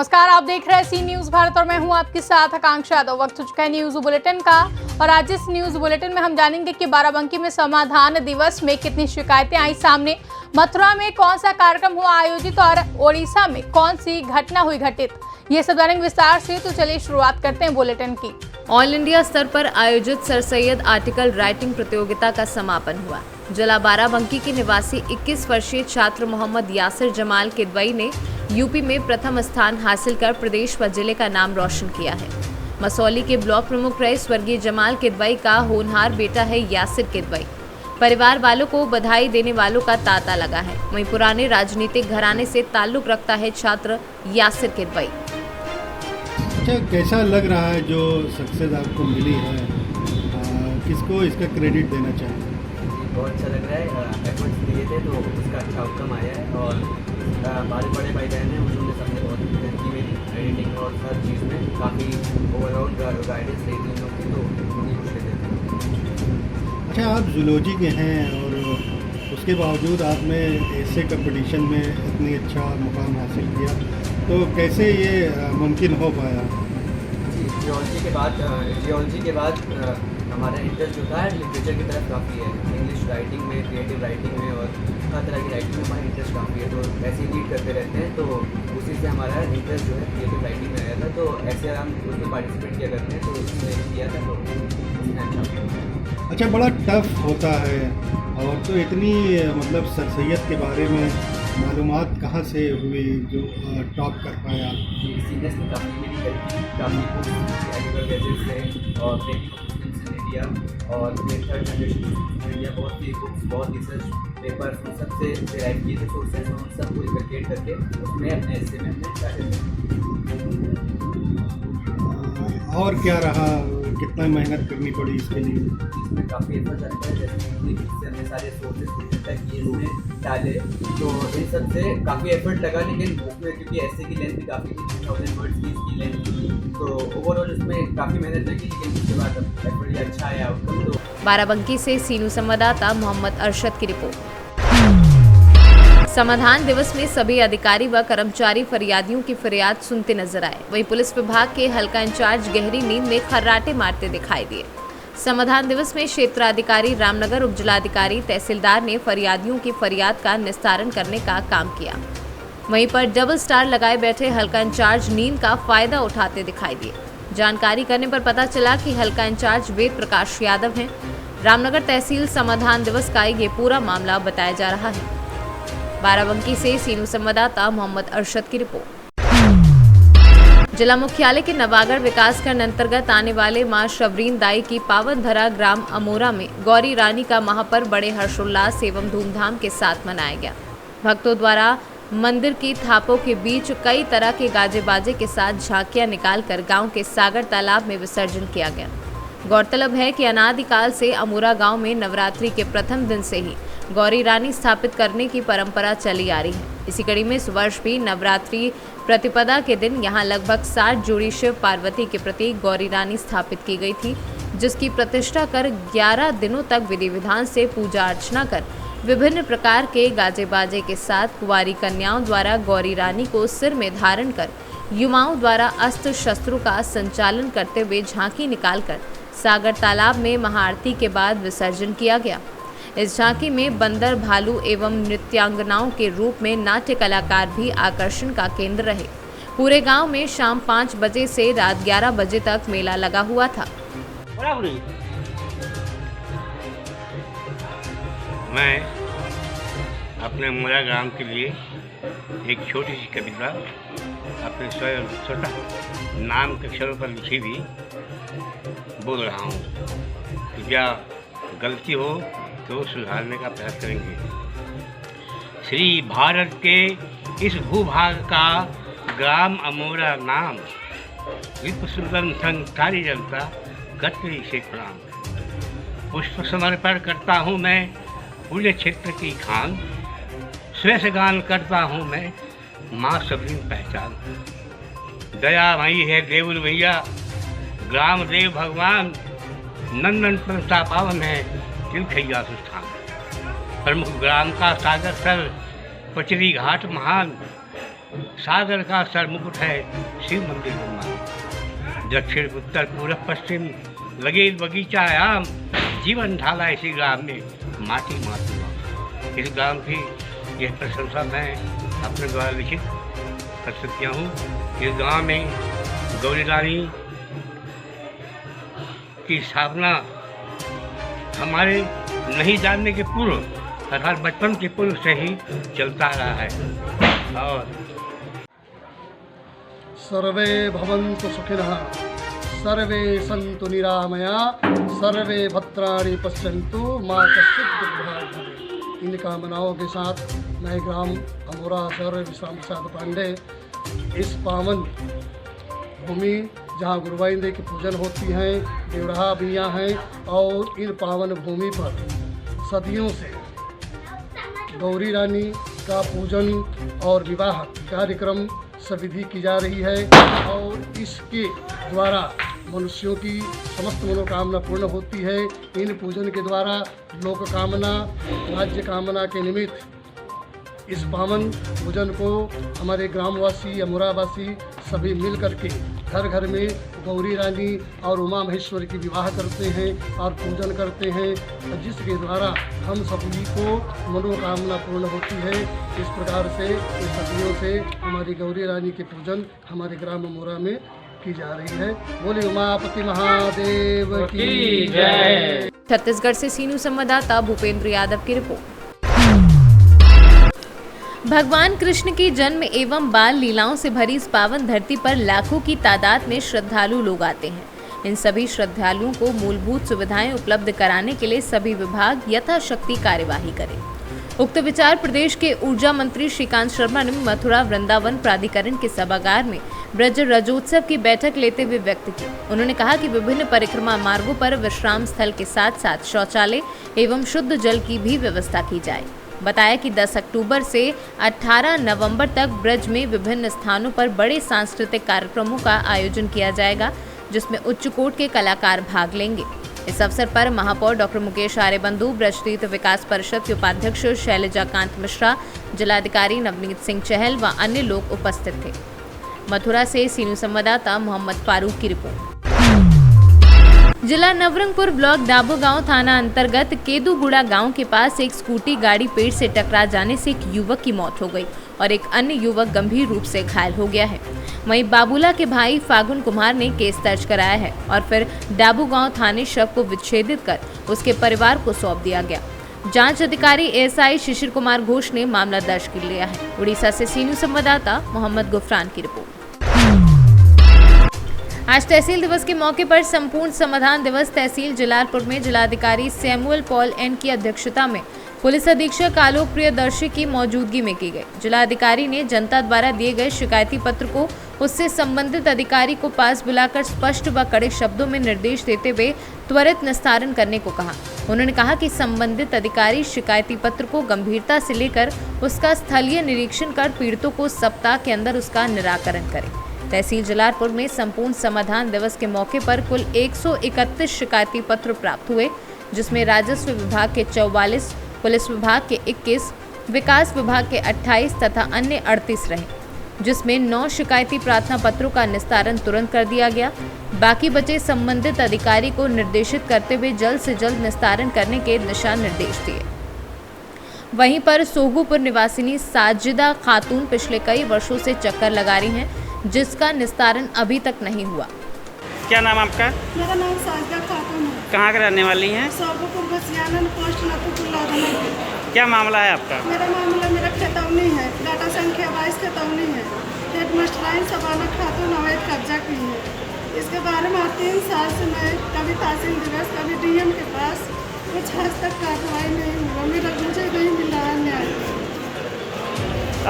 नमस्कार, आप देख रहे हैं सी न्यूज भारत और मैं हूं आपके साथ आकांक्षा यादव। वक्त हो चुका है न्यूज बुलेटिन का और आज इस न्यूज बुलेटिन में हम जानेंगे कि बाराबंकी में समाधान दिवस में कितनी शिकायतें आई सामने, मथुरा में कौन सा कार्यक्रम हुआ आयोजित और ओडिशा में कौन सी घटना हुई घटित, ये सब जानेंगे विस्तार से। तो चलिए शुरुआत करते हैं बुलेटिन की। ऑल इंडिया स्तर पर आयोजित सर सैयद आर्टिकल राइटिंग प्रतियोगिता का समापन हुआ। जिला बाराबंकी के निवासी 21 वर्षीय छात्र मोहम्मद यासिर जमाल किदवई ने यूपी में प्रथम स्थान हासिल कर प्रदेश व जिले का नाम रोशन किया है। मसौली के ब्लॉक प्रमुख रहे स्वर्गीय जमाल किदवई का होनहार बेटा है यासिर किदवई। परिवार वालों को बधाई देने वालों का तांता लगा है। वहीं पुराने राजनीतिक घराने से ताल्लुक रखता है छात्र यासिर किदवई। अच्छा, कैसा लग रहा है जो सक्सेस आपको मिली है, किसको इसका क्रेडिट देना चाहिए? बहुत अच्छा लग रहा है। एफर्ट्स दिए थे तो उसका अच्छा आउटकम आया है और बड़े भाई बहन हैं, उन्होंने सबने बहुत मेहनत की मेरी एडिटिंग और हर चीज़ में काफ़ी ओवरऑल गाइडेंस दी थी लोग की, तो उन्हीं को देते हैं। अच्छा, आप जूलॉजी के हैं और उसके बावजूद आपने ऐसे कंपटीशन में इतनी अच्छा मुकाम हासिल किया, तो कैसे ये मुमकिन हो पाया? जी, जियोलॉजी के बाद हमारा इंटरेस्ट जो था लिटरेचर की तरफ काफ़ी है। इंग्लिश राइटिंग में, क्रिएटिव राइटिंग में और हर तरह की राइटिंग में हमारा इंटरेस्ट काफ़ी है, तो ऐसे रीड करते रहते हैं, तो उसी से हमारा इंटरेस्ट जो है क्रिएटिव राइटिंग में आया था। तो ऐसे हम उसमें पार्टिसिपेट किया करते हैं, तो उसमें किया था, तो उसमें अच्छा, बड़ा टफ होता है और तो इतनी मतलब सर सैयद के बारे में मालूमात कहाँ से हुई जो टॉप कर पाए आप? सीनियर्स ने काफ़ी मेरी हेल्प की, काफ़ी बुक्स एनिमल गैजेट्स से और इंडिया और थर्ड जनरेशन इंडिया बहुत सी बुक्स, बहुत रिसर्च पेपर्स उन सबसे डिराइव किए थे सोर्सेज, उन सबको इकट्ठेट करके उसमें अपने हिस्से में हमने डाले थे। और क्या रहा, कितना मेहनत करनी पड़ी इसके लिए? इसमें काफ़ी एफर्ट लगता है, जैसे हमने सारे सोर्सेज इकट्ठा किए, इसमें डाले, तो इन सब से काफ़ी एफर्ट लगा। लेकिन उसमें क्योंकि ऐसे की लेंथ भी काफ़ी थी, 3000 वर्ड्स की इसकी लेंथ थी, तो ओवरऑल इसमें काफ़ी मेहनत लगी, लेकिन उसके बाद एफर्ट ये अच्छा आया आउटकम। तो बाराबंकी से सीनू संवाददाता मोहम्मद अरशद की रिपोर्ट। समाधान दिवस में सभी अधिकारी व कर्मचारी फरियादियों की फरियाद सुनते नजर आए। वहीं पुलिस विभाग के हल्का इंचार्ज गहरी नींद में खर्राटे मारते दिखाई दिए। समाधान दिवस में क्षेत्राधिकारी रामनगर, उपजिलाधिकारी, तहसीलदार ने फरियादियों की फरियाद का निस्तारण करने का काम किया। वहीं पर डबल स्टार लगाए बैठे हल्का इंचार्ज नींद का फायदा उठाते दिखाई दिए। जानकारी करने पर पता चला कि हल्का इंचार्ज वेद प्रकाश यादव हैं। रामनगर तहसील समाधान दिवस का ये पूरा मामला बताया जा रहा है। बाराबंकी से सीनू संवाददाता मोहम्मद अरशद की रिपोर्ट। जिला मुख्यालय के नवागढ़ विकासखंड अंतर्गत आने वाले मां शबरीन दाई की पावन धरा ग्राम अमोरा में गौरी रानी का महापर्व बड़े हर्षोल्लास एवं धूमधाम के साथ मनाया गया। भक्तों द्वारा मंदिर की थापों के बीच कई तरह के गाजे बाजे के साथ झांकियां निकालकर गांव के सागर तालाब में विसर्जन किया गया। गौरतलब है कि अनादिकाल से अमोरा गांव में नवरात्रि के प्रथम दिन से ही गौरी रानी स्थापित करने की परंपरा चली आ रही है। इसी कड़ी में इस वर्ष भी नवरात्रि प्रतिपदा के दिन यहां लगभग 60 जोड़ी शिव पार्वती के प्रतीक गौरी रानी स्थापित की गई थी, जिसकी प्रतिष्ठा कर 11 दिनों तक विधि विधान से पूजा अर्चना कर विभिन्न प्रकार के गाजे बाजे के साथ कुंवारी कन्याओं द्वारा गौरी रानी को सिर में धारण कर युवाओं द्वारा अस्त्र शस्त्रों का संचालन करते हुए झांकी निकालकर सागर तालाब में महाआरती के बाद विसर्जन किया गया। इस झांकी में बंदर, भालू एवं नृत्यांगनाओं के रूप में नाट्य कलाकार भी आकर्षण का केंद्र रहे। पूरे गांव में शाम 5 बजे से रात 11 बजे तक मेला लगा हुआ था। मैं अपने अमोरा ग्राम के लिए एक छोटी सी कविता अपने स्वतः नाम के अक्षरों पर लिखी हुई बोल रहा हूँ। कृपया गलती हो तो सुधारने का प्रयास करेंगे। श्री भारत के इस भूभाग का ग्राम अमोरा नाम, विश्व सुंदर संकारी जनता गति से प्रणाम। पुष्प समर्पण करता हूँ मैं पुण्य क्षेत्र की खान, श्रेष्ठ गान करता हूँ मैं माँ सबरीन पहचान। दयामयी है देवुल भैया ग्राम देव भगवान, नंदन प्रता पावन है तिलखैया सुस्थान। प्रमुख ग्राम का सागर सर, पचरी घाट महान, सागर का सरमुकुट है शिव मंदिर ब्रह्मा। दक्षिण उत्तर पूरब पश्चिम लगे बगीचा आयाम, जीवन ढाला इसी ग्राम में माटी मातुआ। इस ग्राम की यह प्रशंसा मैं अपने द्वारा लिखित प्रस्तुत किया हूँ। इस गांव में गौरी रानी की स्थापना हमारे नहीं जानने के पूर्व अर्थात बचपन के पूर्व से ही चलता रहा है। और सर्वे भवन्तु सुखिनः, सर्वे सन्तु निरामया, सर्वे भद्राणि पश्यन्तु, माँ कश्चित् दुर्भाग् भवेत्। इन कामनाओं के साथ मैं ग्राम अमोरा सर विश्राम प्रसाद पांडे इस पावन भूमि जहाँ गुरुवाइंदे की पूजन होती हैं, देवराहा भी यहाँ हैं, और इन पावन भूमि पर सदियों से गौरी रानी का पूजन और विवाह कार्यक्रम सविधि की जा रही है, और इसके द्वारा मनुष्यों की समस्त मनोकामना पूर्ण होती है। इन पूजन के द्वारा लोक कामना, राज्य कामना के निमित्त इस पावन पूजन को हमारे ग्रामवासी अमोरावासी सभी मिल करके घर घर में गौरी रानी और उमा महेश्वर की विवाह करते हैं और पूजन करते हैं, जिसके द्वारा हम सभी को मनोकामना पूर्ण होती है। इस प्रकार से इस सदियों से हमारी गौरी रानी की पूजन हमारे ग्राम अमोरा में की जा रही है। बोले उमापति महादेव की जय। छत्तीसगढ़ से सीनू संवाददाता भूपेंद्र यादव की रिपोर्ट। भगवान कृष्ण की जन्म एवं बाल लीलाओं से भरी इस पावन धरती पर लाखों की तादाद में श्रद्धालु लोग आते हैं। इन सभी श्रद्धालुओं को मूलभूत सुविधाएं उपलब्ध कराने के लिए सभी विभाग यथाशक्ति कार्यवाही करें। उक्त विचार प्रदेश के ऊर्जा मंत्री श्रीकांत शर्मा ने मथुरा वृंदावन प्राधिकरण के सभागार में ब्रज रजोत्सव की बैठक लेते हुए व्यक्त की। उन्होंने कहा कि विभिन्न परिक्रमा मार्गों पर विश्राम स्थल के साथ साथ शौचालय एवं शुद्ध जल की भी व्यवस्था की जाए। बताया कि 10 अक्टूबर से 18 नवंबर तक ब्रज में विभिन्न स्थानों पर बड़े सांस्कृतिक कार्यक्रमों का आयोजन किया जाएगा, जिसमें उच्च कोट के कलाकार भाग लेंगे। इस अवसर पर महापौर डॉक्टर मुकेश आर्यबंधु, ब्रज तीर्थ विकास परिषद के उपाध्यक्ष शैलजा कांत मिश्रा, जिलाधिकारी नवनीत सिंह चहल व अन्य लोग उपस्थित थे। मथुरा से सीनू संवाददाता मोहम्मद फारूक की रिपोर्ट। जिला नवरंगपुर ब्लॉक डाबो गांव थाना अंतर्गत केदुगुड़ा गांव के पास एक स्कूटी गाड़ी पेड़ से टकरा जाने से एक युवक की मौत हो गई और एक अन्य युवक गंभीर रूप से घायल हो गया है। वहीं बाबूला के भाई फागुन कुमार ने केस दर्ज कराया है और फिर डाबो गांव थाने शव को विच्छेदित कर उसके परिवार को सौंप दिया गया। जांच अधिकारी एएसआई शिशिर कुमार घोष ने मामला दर्ज कर लिया है। उड़ीसा से सीनू संवाददाता मोहम्मद गुफरान की रिपोर्ट। आज तहसील दिवस के मौके पर संपूर्ण समाधान दिवस तहसील जलालपुर में जिलाधिकारी सैमुअल पॉल एन की अध्यक्षता में पुलिस अधीक्षक आलोक प्रियदर्शी की मौजूदगी में की गई। जिलाधिकारी ने जनता द्वारा दिए गए शिकायती पत्र को उससे संबंधित अधिकारी को पास बुलाकर स्पष्ट व कड़े शब्दों में निर्देश देते हुए त्वरित निस्तारण करने को कहा। उन्होंने कहा कि संबंधित अधिकारी शिकायती पत्र को गंभीरता से लेकर उसका स्थलीय निरीक्षण कर पीड़ितों को सप्ताह के अंदर उसका निराकरण करें। तहसील जलालपुर में संपूर्ण समाधान दिवस के मौके पर कुल 131 शिकायती पत्र प्राप्त हुए, जिसमें राजस्व विभाग के 44, पुलिस विभाग के 21, विकास विभाग के 28 तथा अन्य 38 रहे, जिसमें 9 शिकायती प्रार्थना पत्रों का निस्तारण तुरंत कर दिया गया। बाकी बचे संबंधित अधिकारी को निर्देशित करते हुए जल्द से जल्द निस्तारण करने के दिशा निर्देश दिए। वहीं पर सोगुपुर निवासिनी साजिदा खातून पिछले कई वर्षों से चक्कर लगा रही हैं, जिसका निस्तारण अभी तक नहीं हुआ। क्या नाम आपका? मेरा नाम साजिदा खातून है। कहाँ के रहने वाली हैं? सोगुपुर बसियानन पोस्ट नथुपुर लाधना। क्या मामला है आपका? मेरा मामला मेरा खतौनी है, डाटा संख्या 22 खतौनी है। हेडमास्टराइन सबाना खातून अवैध कब्जा की है। इसके बारे में 3 साल से मैं कभी तहसील दिवस कभी डीएम के पास कुछ हद तक कार्रवाई नहीं हुआ। मुझे नहीं मिला न्याय।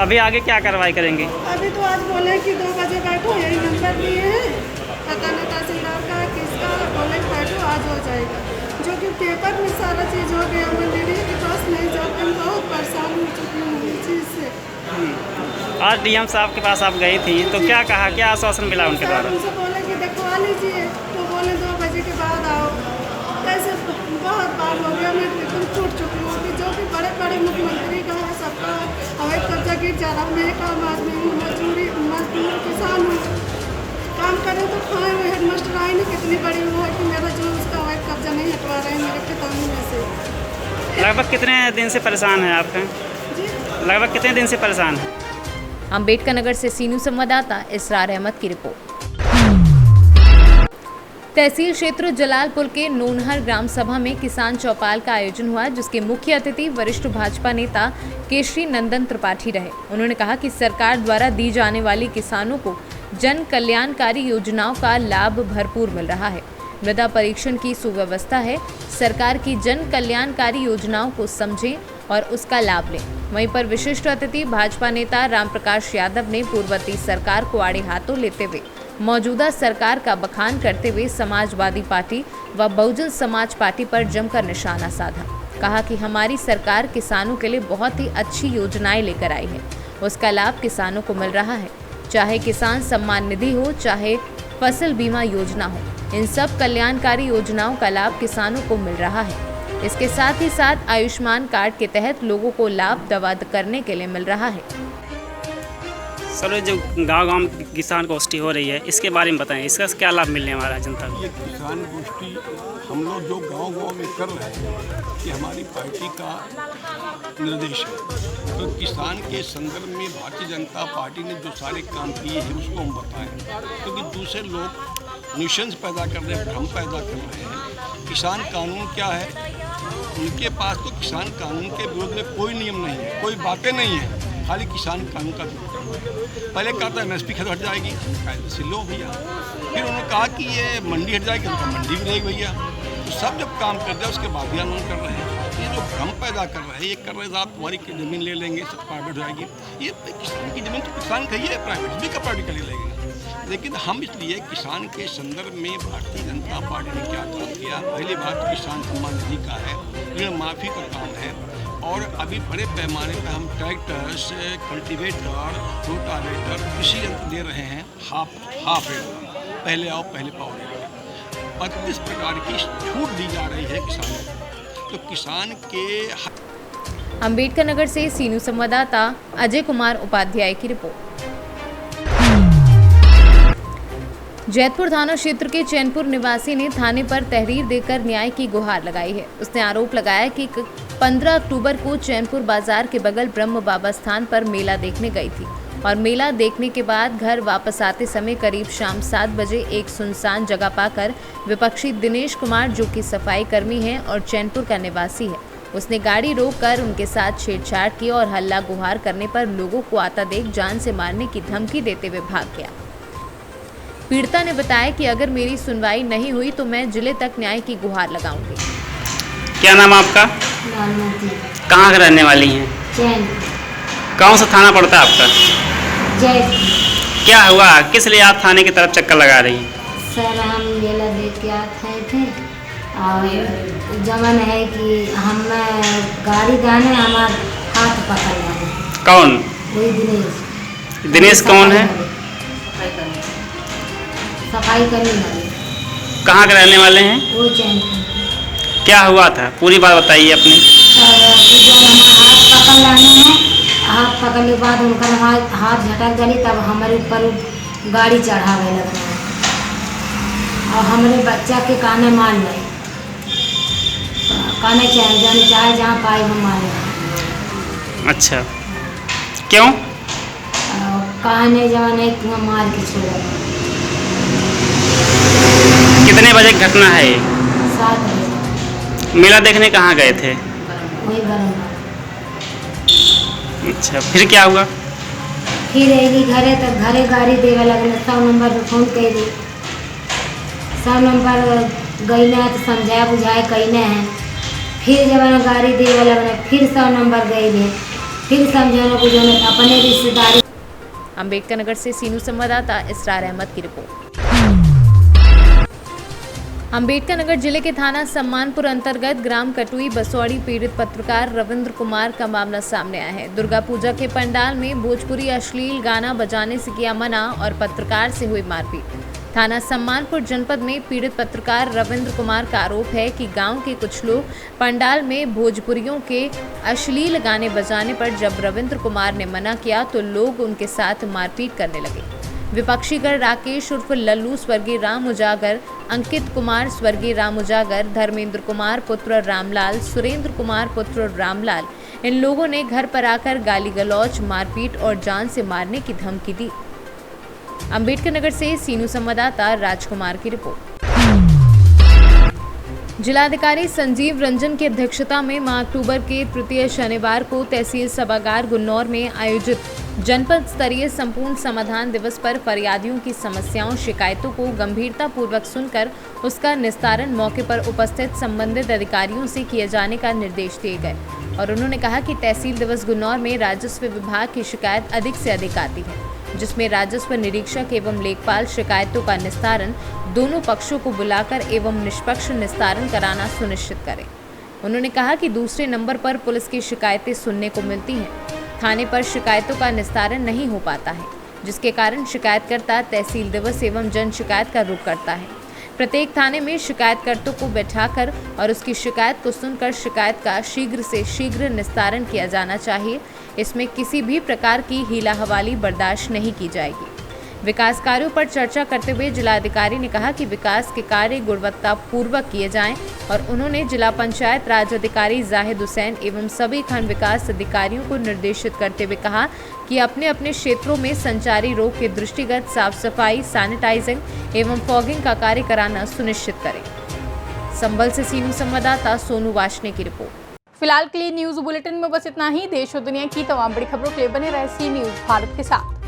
अभी आगे क्या कार्रवाई करेंगे? अभी तो आज बोले कि 2 बजे बैठो, यही नंबर दिए हैं, पता नहीं तहसीलदार का किसका, बोले बैठो आज हो जाएगा। जो कि पेपर में सारा चीज़ हो गया, मैं मीडिया के पास नहीं जाती हूँ, बहुत परेशान हो चुकी हूँ इस चीज़ से। आज डीएम साहब के पास आप गई थी तो क्या कहा, क्या आश्वासन मिला उनके द्वारा? उनसे बोले कि दिखवा लीजिए, तो बोले 2 बजे के बाद आओ। कैसे बहुत बार हो गया, मैं बिल्कुल छूट चुकी हूँ कि जो कि बड़े बड़े मुख्यमंत्री का है, सबका अवैध कब्जा गिर बेचारा, मैं एक आम आदमी हूँ, मजदूर किसान हूँ, काम करें तो खाएं। वो हेडमास्टर आई नहीं, कितनी बड़ी वो है कि मेरा जो उसका अवैध कब्जा नहीं हटवा रहे हैं मेरे खितानी में से। लगभग कितने दिन से परेशान है आपका? जी लगभग कितने दिन से परेशान है? अम्बेडकर नगर से सीनू संवाददाता इसरार अहमद की रिपोर्ट। तहसील क्षेत्र जलालपुर के नोनहर ग्राम सभा में किसान चौपाल का आयोजन हुआ, जिसके मुख्य अतिथि वरिष्ठ भाजपा नेता केशरी नंदन त्रिपाठी रहे। उन्होंने कहा कि सरकार द्वारा दी जाने वाली किसानों को जन कल्याणकारी योजनाओं का लाभ भरपूर मिल रहा है। मृदा परीक्षण की सुव्यवस्था है। सरकार की जन कल्याणकारी योजनाओं को समझें और उसका लाभ लें। वहीं पर विशिष्ट अतिथि भाजपा नेता रामप्रकाश यादव ने पूर्ववर्ती सरकार को आड़े हाथों लेते हुए मौजूदा सरकार का बखान करते हुए समाजवादी पार्टी व बहुजन समाज पार्टी पर जमकर निशाना साधा। कहा कि हमारी सरकार किसानों के लिए बहुत ही अच्छी योजनाएं लेकर आई है, उसका लाभ किसानों को मिल रहा है। चाहे किसान सम्मान निधि हो, चाहे फसल बीमा योजना हो, इन सब कल्याणकारी योजनाओं का लाभ किसानों को मिल रहा है। इसके साथ ही साथ आयुष्मान कार्ड के तहत लोगों को लाभ दवा करने के लिए मिल रहा है। सर, जो गांव-गांव में किसान गोष्ठी हो रही है, इसके बारे में बताएं, इसका क्या लाभ मिलने वाला है जनता को? ये किसान गोष्ठी हम लोग जो गांव-गांव में कर रहे हैं, ये हमारी पार्टी का निर्देश है। तो किसान के संदर्भ में भारतीय जनता पार्टी ने जो सारे काम किए हैं उसको हम बताएं, क्योंकि दूसरे लोग न्यूसेंस पैदा कर रहे हैं, भ्रम पैदा कर रहे हैं। किसान कानून क्या है, उनके पास तो किसान कानून के विरोध में कोई नियम नहीं है, कोई बातें नहीं है, खाली किसान कानून का विरोध। पहले कहा था MSP खत्म हट जाएगी, कायदे लो भैया। फिर उन्होंने कहा कि ये मंडी हट जाएगी, उनका मंडी भी रहेगी भैया। तो सब जब काम कर दिया उसके बाद भी आंदोलन कर रहे हैं। ये जो भ्रम पैदा कर रहे हैं, ये कर रहे हैं आप तुम्हारी ज़मीन ले लेंगे, सब प्राइवेट हो जाएगी। ये किसान की ज़मीन तो किसान का ही है, प्राइवेट भी का प्राइवेट कर लेंगे। लेकिन हम इसलिए किसान के संदर्भ में भारतीय जनता पार्टी ने क्या काम किया, पहली बात किसान सम्मान निधि का है, ऋण माफ़ी का काम है, और अभी बड़े पैमाने पर हम ट्रैक्टर्स, कल्टीवेटर, रोटावेटर, कृषि यंत्र दे रहे हैं हाफ रेट, पहले आओ पहले पाओ रेट पर। इस प्रकार की छूट दी जा रही है किसानों को, तो किसान के। अम्बेडकर नगर से सीनू संवाददाता अजय कुमार उपाध्याय की रिपोर्ट। जैतपुर थाना क्षेत्र के चैनपुर निवासी ने थाने पर तहरीर देकर न्याय की गुहार लगाई है। उसने आरोप लगाया कि 15 अक्टूबर को चैनपुर बाजार के बगल ब्रह्म बाबा स्थान पर मेला देखने गई थी और मेला देखने के बाद घर वापस आते समय करीब शाम 7 बजे एक सुनसान जगह पाकर विपक्षी दिनेश कुमार, जो कि सफाई कर्मी हैं और चैनपुर का निवासी है, उसने गाड़ी रोककर उनके साथ छेड़छाड़ की और हल्ला गुहार करने पर लोगों को आता देख जान से मारने की धमकी देते हुए भाग गया। पीड़िता ने बताया कि अगर मेरी सुनवाई नहीं हुई तो मैं जिले तक न्याय की गुहार लगाऊंगी। क्या नाम आपका? कहाँ के रहने वाली हैं? कौन सा थाना पड़ता है आपका? क्या हुआ, किस लिए आप थाने की तरफ चक्कर लगा रही हैं? सर, हम मेला देख के आए थे और जमन है कि हम गाड़ी जाने हमारे हाथ पकड़ रहे। कौन? दिनेश। दिनेश कौन है? सफाई करने वाले। कहाँ के रहने वाले हैं? वो चैनपुर। क्या हुआ था, पूरी बात बताइए अपनी। हाथ पकड़ लाने हैं, हाथ पकड़ने के बाद उनका हाथ झटक गई, तब हमारे ऊपर गाड़ी चढ़ा गए लग रहा है और हमारे बच्चा के काने मार गए, काने चाहे जहाँ पाए हम मारे। अच्छा, क्यों? काने जवान है तुम्हें मार के छोड़ा। कितने बजे की घटना है ये? 7 बजे। मेला देखने कहाँ गए थे? वही बराबर। अच्छा, फिर क्या हुआ? फिर अली घरे तक, घरे गाड़ी देवे लगल, 100 नंबर पर फोन कर दी, 100 नंबर गई ना तो समझाया बुझाए कहने हैं। फिर जब गाड़ी देवे लगल, फिर 100 नंबर गई, फिर समझाने बुझाने अपने रिश्तेदारी। अम्बेडकर नगर से सीनू संवाददाता इसरार अहमद की रिपोर्ट। अम्बेडकर नगर जिले के थाना सम्मानपुर अंतर्गत ग्राम कटुई बसौड़ी पीड़ित पत्रकार रविंद्र कुमार का मामला सामने आया है। दुर्गा पूजा के पंडाल में भोजपुरी अश्लील गाना बजाने से किया मना और पत्रकार से हुई मारपीट। थाना सम्मानपुर जनपद में पीड़ित पत्रकार रविंद्र कुमार का आरोप है कि गांव के कुछ लोग पंडाल में भोजपुरियों के अश्लील गाने बजाने पर जब रविंद्र कुमार ने मना किया तो लोग उनके साथ मारपीट करने लगे। विपक्षीगण राकेश उर्फ लल्लू स्वर्गीय राम उजागर, अंकित कुमार स्वर्गीय राम उजागर, धर्मेंद्र कुमार पुत्र रामलाल, सुरेंद्र कुमार पुत्र रामलाल, इन लोगों ने घर पर आकर गाली गलौज, मारपीट और जान से मारने की धमकी दी। अंबेडकर नगर से सीनू संवाददाता राजकुमार की रिपोर्ट। जिलाधिकारी संजीव रंजन की अध्यक्षता में माह अक्टूबर के तृतीय शनिवार को तहसील सभागार गुन्नौर में आयोजित जनपद स्तरीय संपूर्ण समाधान दिवस पर फरियादियों की समस्याओं शिकायतों को गंभीरता पूर्वक सुनकर उसका निस्तारण मौके पर उपस्थित संबंधित अधिकारियों से किए जाने का निर्देश दिए गए और उन्होंने कहा कि तहसील दिवस गुन्नौर में राजस्व विभाग की शिकायत अधिक से अधिक आती है, जिसमें राजस्व निरीक्षक एवं लेखपाल शिकायतों का निस्तारण दोनों पक्षों को बुलाकर एवं निष्पक्ष निस्तारण कराना सुनिश्चित करें। उन्होंने कहा कि दूसरे नंबर पर पुलिस की शिकायतें सुनने को मिलती हैं, थाने पर शिकायतों का निस्तारण नहीं हो पाता है, जिसके कारण शिकायतकर्ता तहसील दिवस एवं जन शिकायत का रुख करता है। प्रत्येक थाने में शिकायतकर्ता को बैठाकर और उसकी शिकायत को सुनकर शिकायत का शीघ्र से शीघ्र निस्तारण किया जाना चाहिए। इसमें किसी भी प्रकार की हीला हवाली बर्दाश्त नहीं की जाएगी। विकास कार्यों पर चर्चा करते हुए जिलाधिकारी ने कहा कि विकास के कार्य गुणवत्ता पूर्वक किए जाएं और उन्होंने जिला पंचायत राज अधिकारी जाहिद हुसैन एवं सभी खंड विकास अधिकारियों को निर्देशित करते हुए कहा कि अपने अपने क्षेत्रों में संचारी रोग के दृष्टिगत साफ सफाई, सैनिटाइजिंग एवं फॉगिंग का कार्य कराना सुनिश्चित करें। संभल से सीनू संवाददाता सोनू वाशने की रिपोर्ट। फिलहाल के लिए न्यूज बुलेटिन में बस इतना ही। देश और दुनिया की तमाम बड़ी खबरों के लिए बने रहे सी न्यूज भारत के साथ।